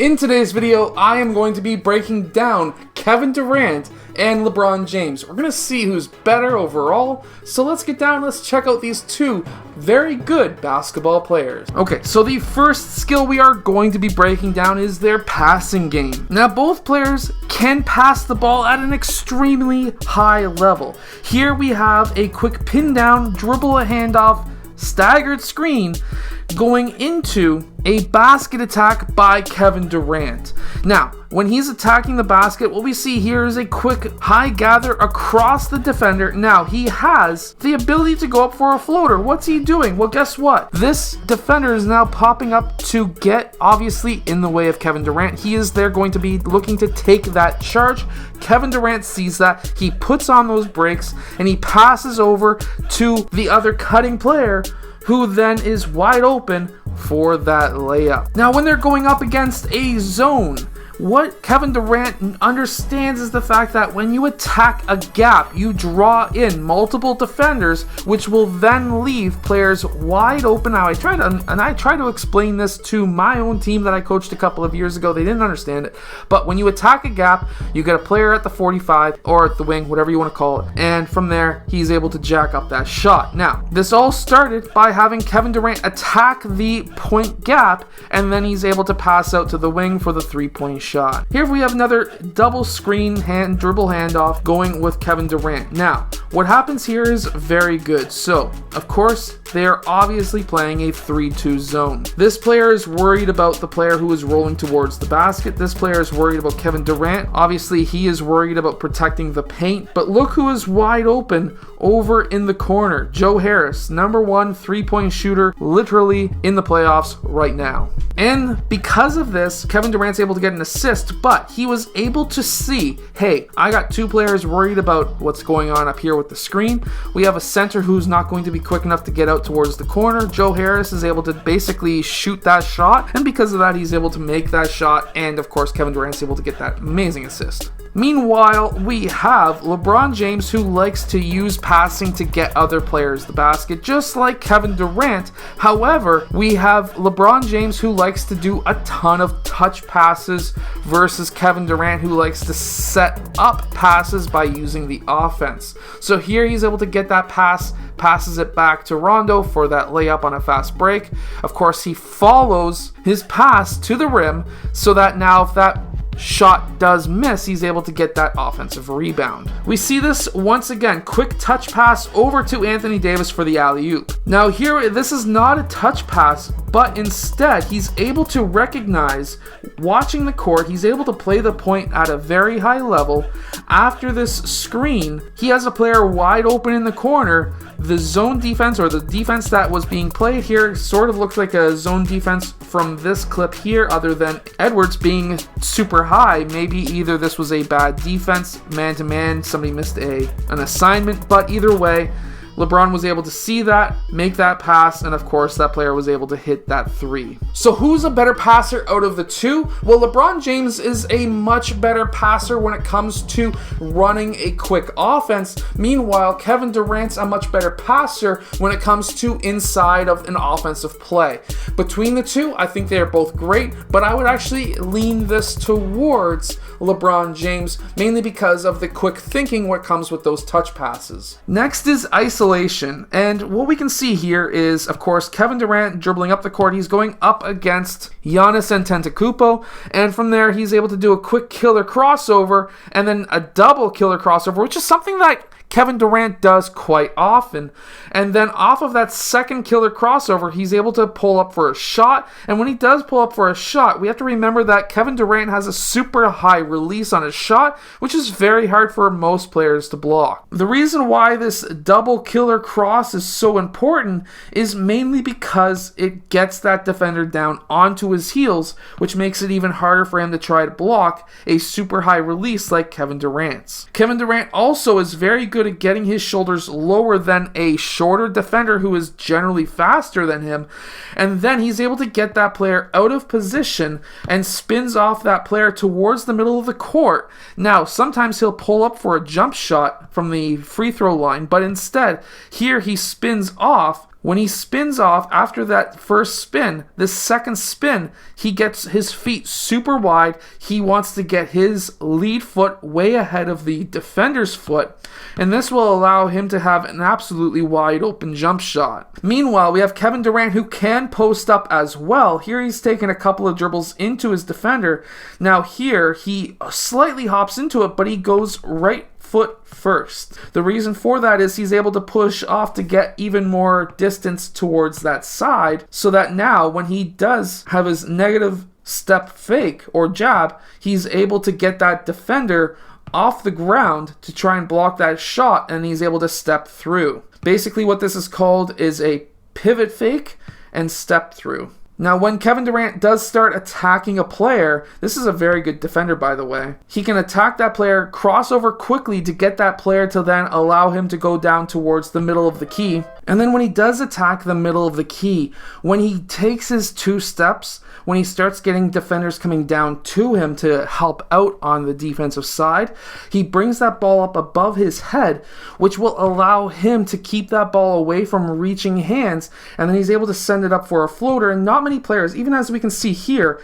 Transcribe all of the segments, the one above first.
In today's video, I am going to be breaking down Kevin Durant and LeBron James. We're going to see who's better overall, so let's get down, let's check out these two very good basketball players. Okay, so the first skill we are going to be breaking down is their passing game. Now, both players can pass the ball at an extremely high level. Here we have a quick pin down, dribble a handoff, staggered screen going into a basket attack by Kevin Durant. Now, when he's attacking the basket, what we see here is a quick high gather across the defender. Now, he has the ability to go up for a floater. What's he doing? Well, guess what? This defender is now popping up to get, obviously, in the way of Kevin Durant. He is there going to be looking to take that charge. Kevin Durant sees that. He puts on those brakes and he passes over to the other cutting player, who then is wide open for that layup. Now, when they're going up against a zone, what Kevin Durant understands is the fact that when you attack a gap, you draw in multiple defenders, which will then leave players wide open. Now, I try to explain this to my own team that I coached a couple of years ago. They didn't understand it, but when you attack a gap, you get a player at the 45 or at the wing, whatever you want to call it, and from there, he's able to jack up that shot. Now, this all started by having Kevin Durant attack the point gap, and then he's able to pass out to the wing for the three-point shot. Here we have another double screen dribble handoff going with Kevin Durant. Now, what happens here is very good. So, of course, they are obviously playing a 3-2 zone. This player is worried about the player who is rolling towards the basket. This player is worried about Kevin Durant. Obviously, he is worried about protecting the paint. But look who is wide open over in the corner. Joe Harris, #1 3-point shooter, literally in the playoffs right now. And because of this, Kevin Durant's able to get an assist, but he was able to see, hey, I got two players worried about what's going on up here with the screen. We have a center who's not going to be quick enough to get out towards the corner. Joe Harris is able to basically shoot that shot, and because of that, he's able to make that shot, and of course, Kevin Durant's able to get that amazing assist. Meanwhile, we have LeBron James, who likes to use passing to get other players the basket, just like Kevin Durant. However, we have LeBron James, who likes to do a ton of touch passes versus Kevin Durant, who likes to set up passes by using the offense. So here he's able to get that pass, passes it back to Rondo for that layup on a fast break. Of course, he follows his pass to the rim so that now if that shot does miss, he's able to get that offensive rebound. We see this once again, quick touch pass over to Anthony Davis for the alley-oop. Now here, this is not a touch pass, but instead he's able to recognize, watching the court, he's able to play the point at a very high level. After this screen, he has a player wide open in the corner. The zone defense, or the defense that was being played here, sort of looks like a zone defense from this clip here, other than Edwards being super high. Maybe either this was a bad defense, man-to-man, somebody missed an assignment, but either way, LeBron was able to see that, make that pass, and of course that player was able to hit that three. So who's a better passer out of the two? Well, LeBron James is a much better passer when it comes to running a quick offense. Meanwhile, Kevin Durant's a much better passer when it comes to inside of an offensive play. Between the two, I think they are both great, but I would actually lean this towards LeBron James, mainly because of the quick thinking what comes with those touch passes. Next is isolation, and what we can see here is, of course, Kevin Durant dribbling up the court. He's going up against Giannis Antetokounmpo, and from there he's able to do a quick killer crossover and then a double killer crossover, which is something that Kevin Durant does quite often. And then off of that second killer crossover, he's able to pull up for a shot. And when he does pull up for a shot, we have to remember that Kevin Durant has a super high release on his shot, which is very hard for most players to block. The reason why this double killer cross is so important is mainly because it gets that defender down onto his heels, which makes it even harder for him to try to block a super high release like Kevin Durant's. Kevin Durant also is very good at getting his shoulders lower than a shorter defender who is generally faster than him, and then he's able to get that player out of position and spins off that player towards the middle of the court. Now, sometimes he'll pull up for a jump shot from the free throw line, but instead, here he spins off when he spins off after that first spin, this second spin, he gets his feet super wide. He wants to get his lead foot way ahead of the defender's foot, and this will allow him to have an absolutely wide open jump shot. Meanwhile, we have Kevin Durant, who can post up as well. Here he's taken a couple of dribbles into his defender. Now here, he slightly hops into it, but he goes right foot first. The reason for that is he's able to push off to get even more distance towards that side, so that now when he does have his negative step fake or jab, he's able to get that defender off the ground to try and block that shot, and he's able to step through. Basically what this is called is a pivot fake and step through. Now, when Kevin Durant does start attacking a player, this is a very good defender, by the way. He can attack that player, cross over quickly to get that player to then allow him to go down towards the middle of the key. And then when he does attack the middle of the key, when he takes his 2 steps, when he starts getting defenders coming down to him to help out on the defensive side, he brings that ball up above his head, which will allow him to keep that ball away from reaching hands, and then he's able to send it up for a floater. And not many players, even as we can see here,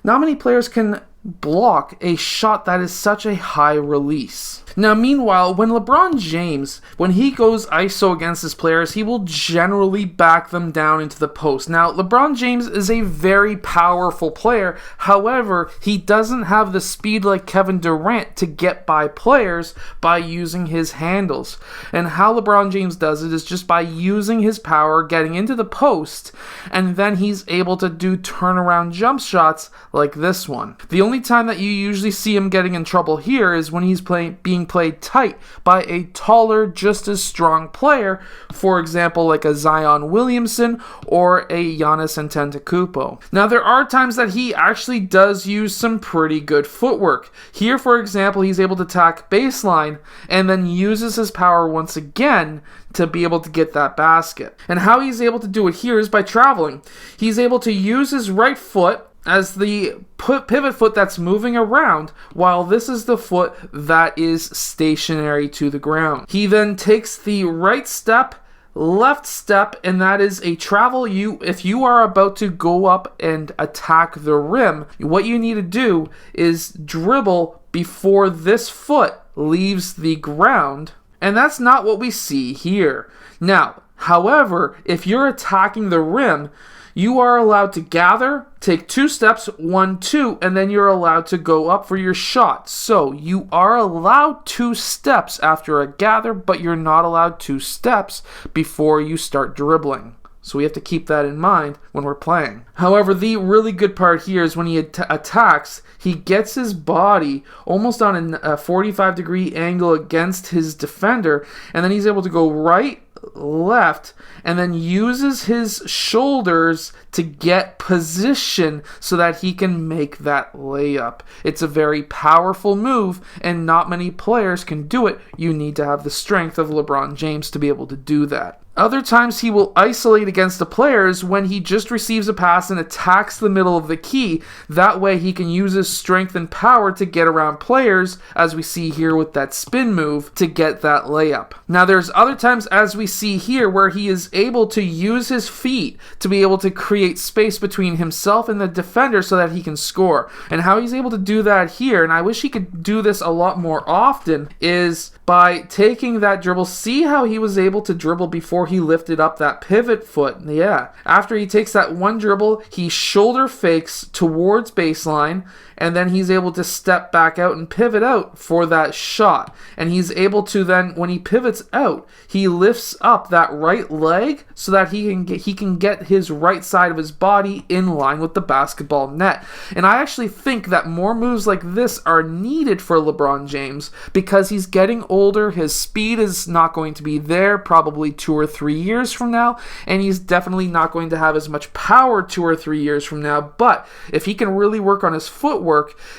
not many players can block a shot that is such a high release. Now, meanwhile, when LeBron James, when he goes ISO against his players, he will generally back them down into the post. Now, LeBron James is a very powerful player. However, he doesn't have the speed like Kevin Durant to get by players by using his handles. And how LeBron James does it is just by using his power, getting into the post, and then he's able to do turnaround jump shots like this one. The only time that you usually see him getting in trouble here is when he's being played tight by a taller, just as strong player, for example, like a Zion Williamson or a Giannis Antetokounmpo. Now, there are times that he actually does use some pretty good footwork. Here, for example, he's able to attack baseline and then uses his power once again to be able to get that basket. And how he's able to do it here is by traveling. He's able to use his right foot as the pivot foot that's moving around, while this is the foot that is stationary to the ground. He then takes the right step, left step, and that is a travel. If you are about to go up and attack the rim, what you need to do is dribble before this foot leaves the ground, and that's not what we see here. Now, however, if you're attacking the rim, you are allowed to gather, take 2 steps, 1, 2, and then you're allowed to go up for your shot. So you are allowed 2 steps after a gather, but you're not allowed 2 steps before you start dribbling. So we have to keep that in mind when we're playing. However, the really good part here is when he attacks, he gets his body almost on a 45-degree angle against his defender, and then he's able to go right, left, and then uses his shoulders to get position so that he can make that layup. It's a very powerful move, and not many players can do it. You need to have the strength of LeBron James to be able to do that. Other times he will isolate against the players when he just receives a pass and attacks the middle of the key. That way he can use his strength and power to get around players, as we see here with that spin move, to get that layup. Now there's other times, as we see here, where he is able to use his feet to be able to create space between himself and the defender so that he can score. And how he's able to do that here, and I wish he could do this a lot more often, is by taking that dribble. See how he was able to dribble before he lifted up that pivot foot? Yeah. After he takes that one dribble, he shoulder fakes towards baseline, and then he's able to step back out and pivot out for that shot. And he's able to then, when he pivots out, he lifts up that right leg so that he can get his right side of his body in line with the basketball net. And I actually think that more moves like this are needed for LeBron James, because he's getting older. His speed is not going to be there probably 2 or 3 years from now, and he's definitely not going to have as much power 2 or 3 years from now. But if he can really work on his footwork,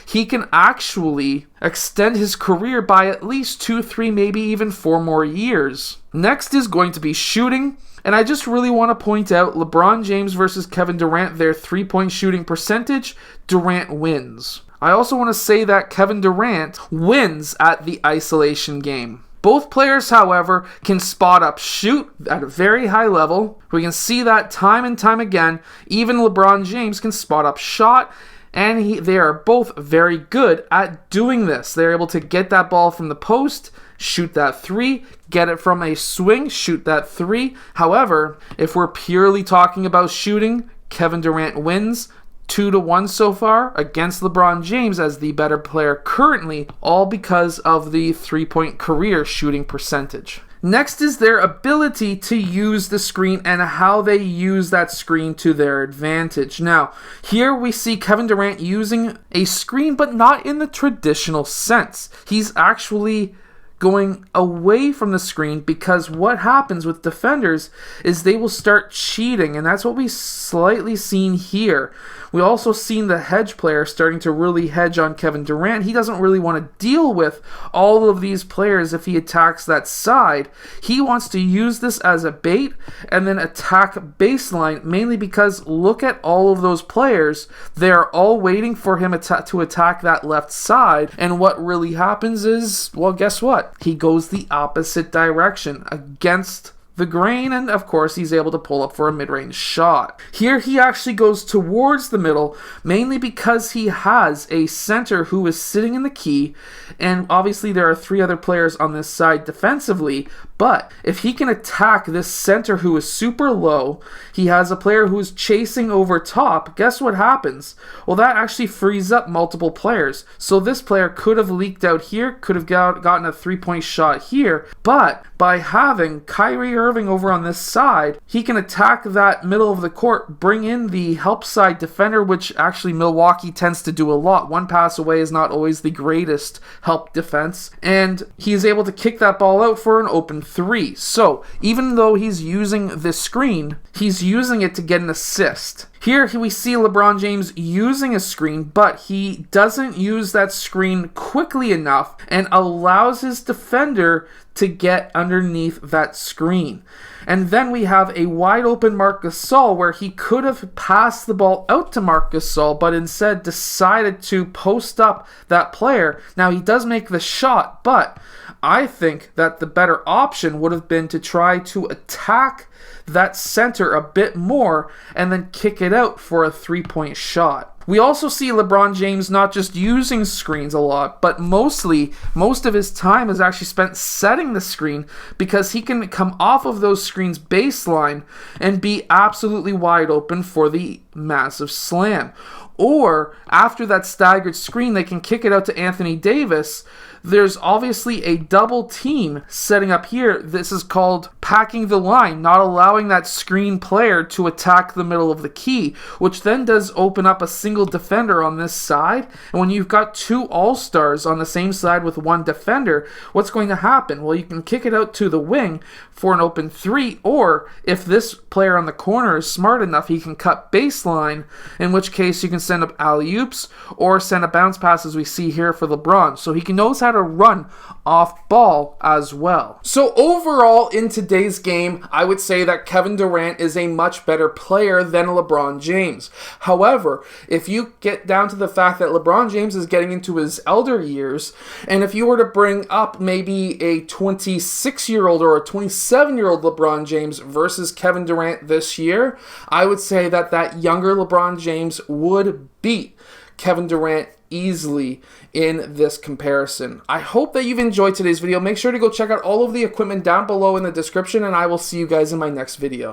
he can actually extend his career by at least 2, 3, maybe even 4 more years. Next is going to be shooting. And I just really want to point out LeBron James versus Kevin Durant, their 3-point shooting percentage. Durant wins. I also want to say that Kevin Durant wins at the isolation game. Both players, however, can spot up shoot at a very high level. We can see that time and time again. Even LeBron James can spot up shot, and they are both very good at doing this. They're able to get that ball from the post, shoot that three, get it from a swing, shoot that three. However, if we're purely talking about shooting, Kevin Durant wins 2-1 so far against LeBron James as the better player currently, all because of the three-point career shooting percentage. Next is their ability to use the screen and how they use that screen to their advantage. Now, here we see Kevin Durant using a screen, but not in the traditional sense. He's actually going away from the screen, because what happens with defenders is they will start cheating, and that's what we slightly seen here. We also seen the hedge player starting to really hedge on Kevin Durant. He doesn't really want to deal with all of these players if he attacks that side. He wants to use this as a bait and then attack baseline, mainly because look at all of those players. They're all waiting for him to attack that left side, and what really happens is, well, guess what? He goes the opposite direction against the grain, and of course he's able to pull up for a mid-range shot. Here he actually goes towards the middle, mainly because he has a center who is sitting in the key, and obviously there are three other players on this side defensively, but if he can attack this center who is super low, he has a player who is chasing over top, guess what happens? Well, that actually frees up multiple players. So this player could have leaked out here, could have gotten a three-point shot here, but by having Kyrie Irving over on this side, he can attack that middle of the court, bring in the help side defender, which actually Milwaukee tends to do a lot. One pass away is not always the greatest help defense, and he is able to kick that ball out for an open three. So even though he's using this screen, he's using it to get an assist. Here we see LeBron James using a screen, but he doesn't use that screen quickly enough and allows his defender to get underneath that screen. And then we have a wide open Marc Gasol where he could have passed the ball out to Marc Gasol, but instead decided to post up that player. Now he does make the shot, but I think that the better option would have been to try to attack that center a bit more and then kick it out for a three-point shot. We also see LeBron James not just using screens a lot, but most of his time is actually spent setting the screen, because he can come off of those screens baseline and be absolutely wide open for the massive slam. Or after that staggered screen, they can kick it out to Anthony Davis. There's obviously a double team setting up here. This is called packing the line, not allowing that screen player to attack the middle of the key, which then does open up a single defender on this side. And when you've got two all-stars on the same side with one defender, what's going to happen? Well, you can kick it out to the wing for an open three, or if this player on the corner is smart enough, he can cut baseline, in which case you can send up alley-oops or send a bounce pass as we see here for LeBron. So he knows how to run off ball as well. So overall in today's game, I would say that Kevin Durant is a much better player than LeBron James. However, if you get down to the fact that LeBron James is getting into his elder years, and if you were to bring up maybe a 26-year-old or a 27-year-old LeBron James versus Kevin Durant this year, I would say that that younger LeBron James would beat Kevin Durant easily in this comparison. I hope that you've enjoyed today's video. Make sure to go check out all of the equipment down below in the description, and I will see you guys in my next video.